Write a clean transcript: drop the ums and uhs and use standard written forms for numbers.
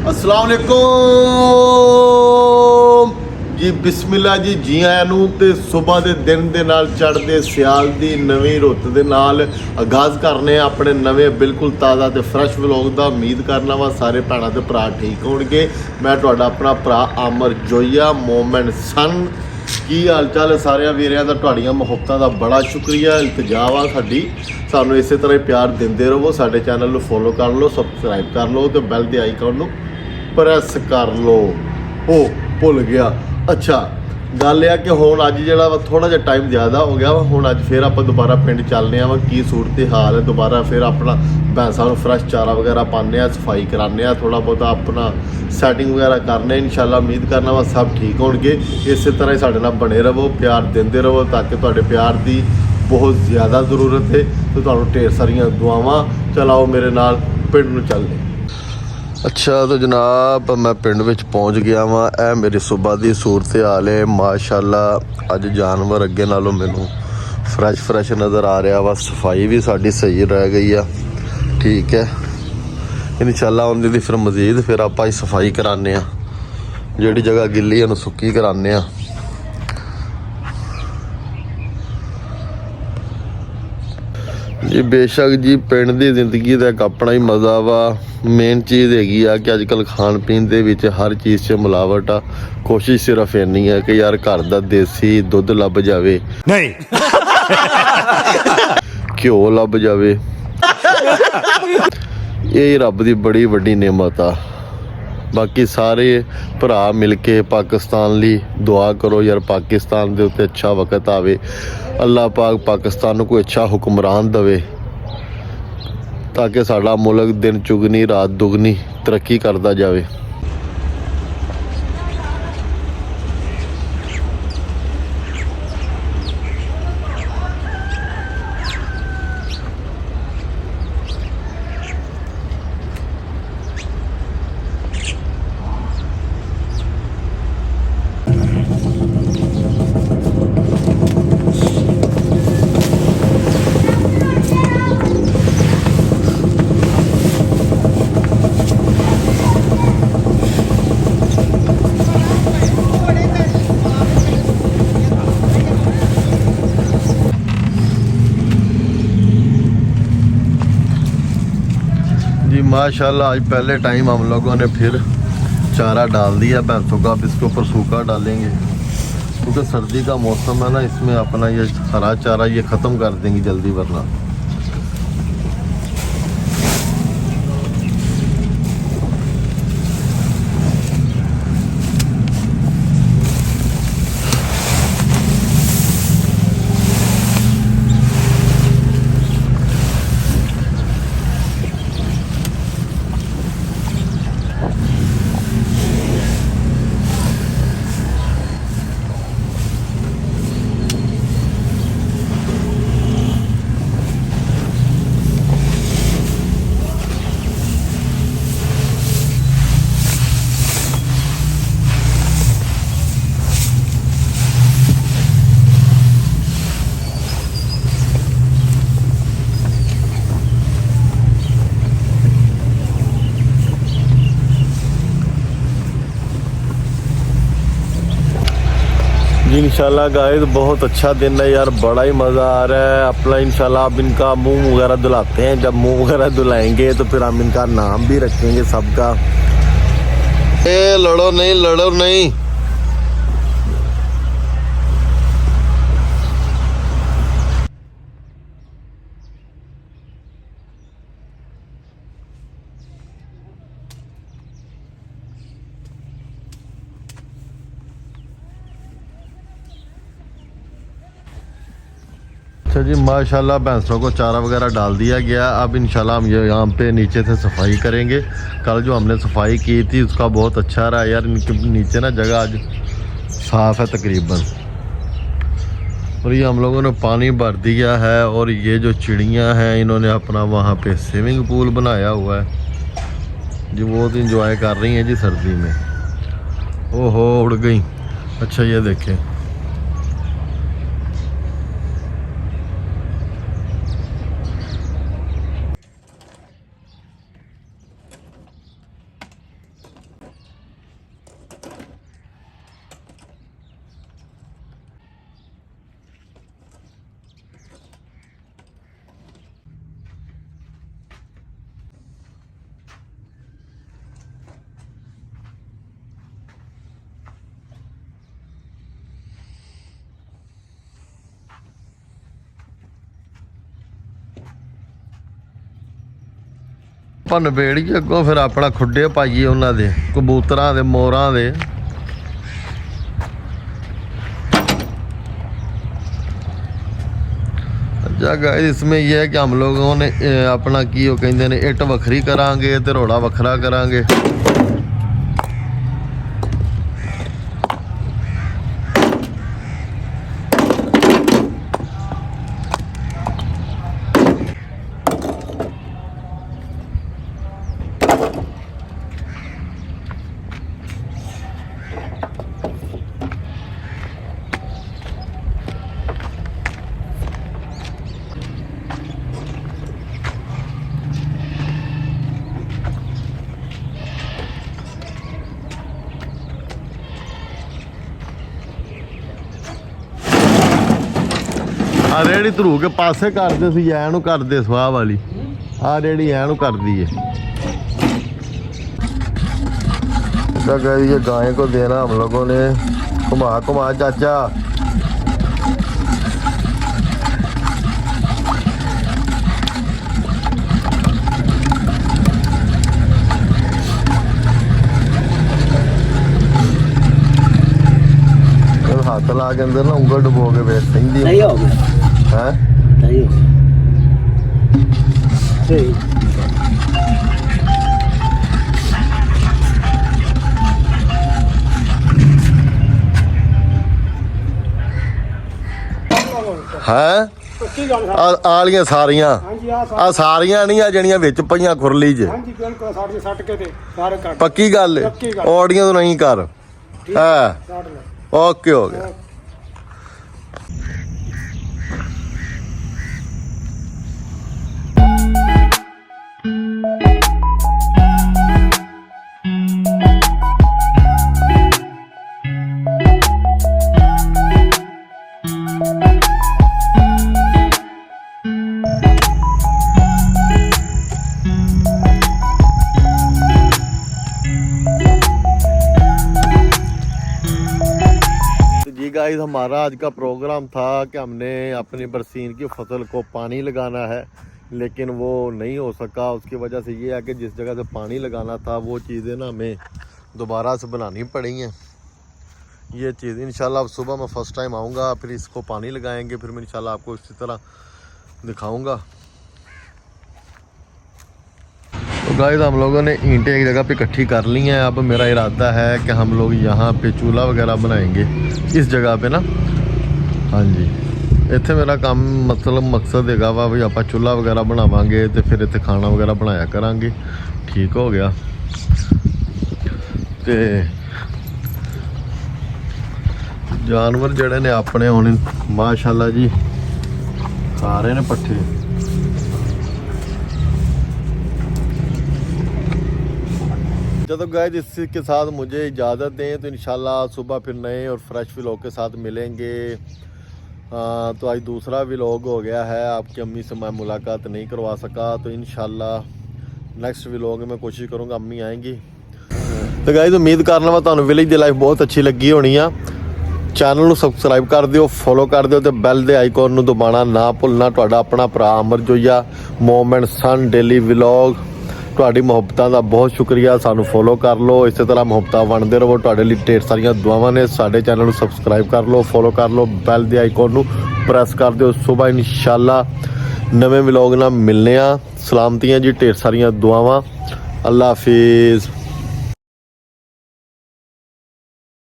अस्सलाम वालेकुम जी, बिस्मिल्लाह जी। जी आਇਆਂ ਨੂੰ ਤੇ ਸਵੇਰ ਦੇ ਦਿਨ ਦੇ ਨਾਲ ਚੜ੍ਹਦੇ ਸਿਆਲ ਦੀ ਨਵੀਂ ਰੁੱਤ ਦੇ ਨਾਲ ਆਗਾਜ਼ ਕਰਨੇ ਆ ਆਪਣੇ ਨਵੇਂ ਬਿਲਕੁਲ ਤਾਜ਼ਾ ਤੇ ਫਰੈਸ਼ ਵਲੌਗ ਦਾ। ਉਮੀਦ ਕਰਨਾ ਵਾ ਸਾਰੇ ਭੈਣਾਂ ਤੇ ਭਰਾ ਠੀਕ ਹੋਣਗੇ। ਮੈਂ ਤੁਹਾਡਾ ਆਪਣਾ ਭਰਾ ਅਮਰ ਜੋਈਆ ਮੋਮੈਂਟ ਸਨ। ਕੀ ਹਾਲ ਚਾਲ ਹੈ ਸਾਰਿਆਂ ਵੀਰਿਆਂ ਦਾ? ਤੁਹਾਡੀਆਂ ਮੁਹੱਬਤਾਂ ਦਾ ਬੜਾ ਸ਼ੁਕਰੀਆ। ਇਲਤਜਾ ਵਾ ਸਾਡੀ, ਸਾਨੂੰ ਇਸੇ ਤਰ੍ਹਾਂ ਹੀ ਪਿਆਰ ਦਿੰਦੇ ਰਹੋ। ਸਾਡੇ ਚੈਨਲ ਨੂੰ ਫੋਲੋ ਕਰ ਲਓ, ਸਬਸਕ੍ਰਾਈਬ ਕਰ ਲਓ ਤੇ ਬੈਲ ਦੇ ਆਈਕਨ ਨੂੰ ਪ੍ਰੈਸ ਕਰ ਲਓ। ਉਹ ਭੁੱਲ ਗਿਆ। ਅੱਛਾ, ਗੱਲ ਇਹ ਆ ਕਿ ਹੁਣ ਅੱਜ ਜਿਹੜਾ ਵਾ ਥੋੜ੍ਹਾ ਜਿਹਾ ਟਾਈਮ ਜ਼ਿਆਦਾ ਹੋ ਗਿਆ ਵਾ। ਹੁਣ ਅੱਜ ਫਿਰ ਆਪਾਂ ਦੁਬਾਰਾ ਪਿੰਡ ਚੱਲਦੇ ਆ ਵਾ। ਕੀ ਸੂਰਤ ਹਾਲ ਹੈ, ਦੁਬਾਰਾ ਫਿਰ ਆਪਣਾ ਭੈਂਸਾਂ ਨੂੰ ਫਰੈਸ਼ ਚਾਰਾ ਵਗੈਰਾ ਪਾਉਂਦੇ ਆ, ਸਫਾਈ ਕਰਾਉਂਦੇ ਆ, ਥੋੜ੍ਹਾ ਬਹੁਤਾ ਆਪਣਾ ਸੈਟਿੰਗ ਵਗੈਰਾ ਕਰਨੇ। ਇਨਸ਼ਾਅੱਲਾ ਉਮੀਦ ਕਰਨਾ ਵਾ ਸਭ ਠੀਕ ਹੋਣਗੇ। ਇਸੇ ਤਰ੍ਹਾਂ ਹੀ ਸਾਡੇ ਨਾਲ ਬਣੇ ਰਹੋ, ਪਿਆਰ ਦਿੰਦੇ ਰਹੋ, ਤਾਂ ਕਿ ਤੁਹਾਡੇ ਪਿਆਰ ਦੀ ਬਹੁਤ ਜ਼ਿਆਦਾ ਜ਼ਰੂਰਤ ਹੈ ਤੇ ਤੁਹਾਨੂੰ ਢੇਰ ਸਾਰੀਆਂ ਦੁਆਵਾਂ। ਚਲਾਓ ਮੇਰੇ ਨਾਲ, ਪਿੰਡ ਨੂੰ ਚੱਲਦੇ। ਅੱਛਾ ਤਾਂ ਜਨਾਬ, ਮੈਂ ਪਿੰਡ ਵਿੱਚ ਪਹੁੰਚ ਗਿਆ ਵਾਂ। ਇਹ ਮੇਰੀ ਸਵੇਰ ਦੀ ਸੂਰਤ ਹਾਲ ਹੈ। ਮਾਸ਼ਾਅੱਲਾ ਅੱਜ ਜਾਨਵਰ ਅੱਗੇ ਨਾਲੋਂ ਮੈਨੂੰ ਫਰੈਸ਼ ਨਜ਼ਰ ਆ ਰਿਹਾ ਵਾ। ਸਫਾਈ ਵੀ ਸਾਡੀ ਸਹੀ ਰਹਿ ਗਈ ਆ, ਠੀਕ ਹੈ। ਇਨਸ਼ਾਅੱਲਾ ਉਹਦੀ ਦੀ ਫਿਰ ਮਜ਼ੀਦ ਫਿਰ ਆਪਾਂ ਸਫਾਈ ਕਰਾਉਂਦੇ ਆ। ਜਿਹੜੀ ਜਗ੍ਹਾ ਗਿੱਲੀ ਉਹਨੂੰ ਸੁੱਕੀ ਕਰਾਉਂਦੇ ਆ। ਜੀ ਬੇਸ਼ੱਕ ਜੀ, ਪਿੰਡ ਦੀ ਜ਼ਿੰਦਗੀ ਦਾ ਇੱਕ ਆਪਣਾ ਹੀ ਮਜ਼ਾ ਵਾ। ਮੇਨ ਚੀਜ਼ ਹੈਗੀ ਆ ਕਿ ਅੱਜ ਕੱਲ੍ਹ ਖਾਣ ਪੀਣ ਦੇ ਵਿੱਚ ਹਰ ਚੀਜ਼ 'ਚ ਮਿਲਾਵਟ ਆ। ਕੋਸ਼ਿਸ਼ ਸਿਰਫ ਇੰਨੀ ਹੈ ਕਿ ਯਾਰ ਘਰ ਦਾ ਦੇਸੀ ਦੁੱਧ ਲੱਭ ਜਾਵੇ, ਨਹੀਂ ਘਿਓ ਲੱਭ ਜਾਵੇ। ਇਹ ਰੱਬ ਦੀ ਬੜੀ ਵੱਡੀ ਨਿਆਮਤ ਆ। ਬਾਕੀ ਸਾਰੇ ਭਰਾ ਮਿਲ ਕੇ ਪਾਕਿਸਤਾਨ ਲਈ ਦੁਆ ਕਰੋ ਯਾਰ, ਪਾਕਿਸਤਾਨ ਦੇ ਉੱਤੇ ਅੱਛਾ ਵਕਤ ਆਵੇ। ਅੱਲਾਹ ਪਾਕ ਪਾਕਿਸਤਾਨ ਨੂੰ ਕੋਈ ਅੱਛਾ ਹੁਕਮਰਾਨ ਦੇਵੇ ਤਾਂ ਕਿ ਸਾਡਾ ਮੁਲਕ ਦਿਨ ਚੁਗਣੀ ਰਾਤ ਦੁਗਣੀ ਤਰੱਕੀ ਕਰਦਾ ਜਾਵੇ। जी माशाल्लाह, आज पहले टाइम हम लोगों ने फिर चारा डाल दिया भैंसों का। अब इसके ऊपर सूखा डालेंगे क्योंकि सर्दी का मौसम है ना, इसमें अपना ये हरा चारा ये ख़त्म कर देंगे जल्दी, वरना जी इंशाल्लाह गाइस बहुत अच्छा दिन है यार, बड़ा ही मज़ा आ रहा है अपना। इंशाल्लाह अब इनका मुंह वगैरह धुलाते हैं। जब मुंह वगैरह धुलाएंगे तो फिर हम इनका नाम भी रखेंगे सबका। ए लड़ो नहीं, लड़ो नहीं। अच्छा जी, माशाल्लाह भैंसों को चारा वगैरह डाल दिया गया। अब इंशाल्लाह हम ये यहाँ पे नीचे से सफाई करेंगे। कल जो हमने सफाई की थी उसका बहुत अच्छा रहा यार। इनके नीचे ना जगह आज साफ़ है तकरीबन। और ये हम लोगों ने पानी भर दिया है। और ये जो चिड़ियाँ हैं इन्होंने अपना वहाँ पे स्विमिंग पूल बनाया हुआ है जी, बहुत इंजॉय कर रही हैं जी सर्दी में। ओहो उड़ गई। अच्छा ये देखें, ਆਪਾਂ ਨਿਬੇੜੀਏ ਅੱਗੋਂ ਫਿਰ ਆਪਣਾ ਖੁੱਡੇ ਪਾਈਏ ਉਹਨਾਂ ਦੇ ਕਬੂਤਰਾਂ ਦੇ ਮੋਰਾਂ ਦੇ। अच्छा गाइस इसमें यह है कि हम लोगों ने अपना की वो कहते हैं इट वखरी करांगे ते रोड़ा वखरा करांगे। ਆ ਰੇੜੀ ਧਰੂ ਕੇ ਪਾਸੇ ਕਰਦੇ ਸੀ ਐ ਨੂੰ ਕਰਦੇ ਸਵਾਹ ਵਾਲੀ ਆ ਰੇੜੀ ਐ ਨੂੰ ਕਰਦੀ ਏ। क्या कह रही है गाय को देना हम लोगों ने घुमा घुमा चाचा। हाथ ला के अंदर ना उंगल डुबो के बैठ सही हो गया है सही हो सही। ਆਲੀਆਂ ਸਾਰੀਆਂ ਆ ਸਾਰੀਆਂ ਨਹੀਂ ਆ ਜਿਹੜੀਆਂ ਵਿੱਚ ਪਈਆਂ ਖੁਰਲੀ 'ਚ। ਹਾਂਜੀ ਬਿਲਕੁਲ ਸਾਡੇ ਸੱਟ ਕੇ ਤੇ ਸਾਰੇ ਕੱਟ ਪੱਕੀ ਗੱਲ ਔੜੀਆਂ ਤੋਂ ਨਹੀਂ ਕਰ ਹੈ। ਓਕੇ ਹੋ ਗਿਆ। गाइस हमारा आज का प्रोग्राम था कि हमने अपनी बरसीन की फसल को पानी लगाना है, लेकिन वो नहीं हो सका। उसकी वजह से ये है कि जिस जगह से पानी लगाना था वो चीज़ें ना हमें दोबारा से बनानी पड़ी हैं। ये चीज़ इंशाल्लाह अब सुबह मैं फ़र्स्ट टाइम आऊँगा, फिर इसको पानी लगाएंगे, फिर मैं इंशाल्लाह आपको इसी तरह दिखाऊँगा। तो गाइस हम लोगों ने ईंटें एक जगह पे इकट्ठी कर ली हैं। अब मेरा इरादा है कि हम लोग यहाँ पे चूल्हा वगैरह बनाएंगे इस जगह पे ना। हाँ जी इत्थे मेरा काम मतलब मकसद हैगा वा भी आप चूल्हा वगैरह बनावांगे तो फिर इत्थे खाना वगैरह बनाया करांगे। ठीक हो गया। ते जानवर जड़े ने अपने हुण माशाल्लाह जी खा रहे ने पट्ठे। चलो गाइस इसी के साथ मुझे इजाज़त दें, तो इंशाल्लाह सुबह फिर नए और फ्रेश व्लॉग के साथ मिलेंगे। तो आज दूसरा व्लॉग हो गया है, आपकी अम्मी से मैं मुलाकात नहीं करवा सका, तो इंशाल्लाह नेक्स्ट व्लॉग में कोशिश करूँगा अम्मी आएंगी। तो गाइस उम्मीद करना वा तुहानू विलेज दी लाइफ बहुत अच्छी लगी होनी आ। चैनल ਨੂੰ सबसक्राइब कर दिओ, फॉलो कर दिओ, तो बैल के आइकॉन ਨੂੰ दबाना ना भुलना। तुहाडा अपना भरा अमर जोया मोमेंट सन डेली व्लॉग। ਤੁਹਾਡੀ ਮੁਹੱਬਤਾਂ ਦਾ ਬਹੁਤ ਸ਼ੁਕਰੀਆ। ਸਾਨੂੰ ਫੋਲੋ ਕਰ ਲਓ, ਇਸੇ ਤਰ੍ਹਾਂ ਮੁਹੱਬਤਾਂ ਵੰਡਦੇ ਰਹੋ। ਤੁਹਾਡੇ ਲਈ ਢੇਰ ਸਾਰੀਆਂ ਦੁਆਵਾਂ ਨੇ। ਸਾਡੇ ਚੈਨਲ ਨੂੰ ਸਬਸਕ੍ਰਾਈਬ ਕਰ ਲਓ, ਫੋਲੋ ਕਰ ਲਓ, ਬੈਲ ਦੇ ਆਈਕਨ ਨੂੰ ਪ੍ਰੈਸ ਕਰ ਦਿਓ। ਸੁਬਾਹ ਇਨਸ਼ਾਅੱਲਾ ਨਵੇਂ ਵਲੌਗ ਨਾਲ ਮਿਲਨੇ ਆ। ਸਲਾਮਤੀਆਂ ਜੀ, ਢੇਰ ਸਾਰੀਆਂ ਦੁਆਵਾਂ। ਅੱਲਾ ਹਾਫਿਜ਼।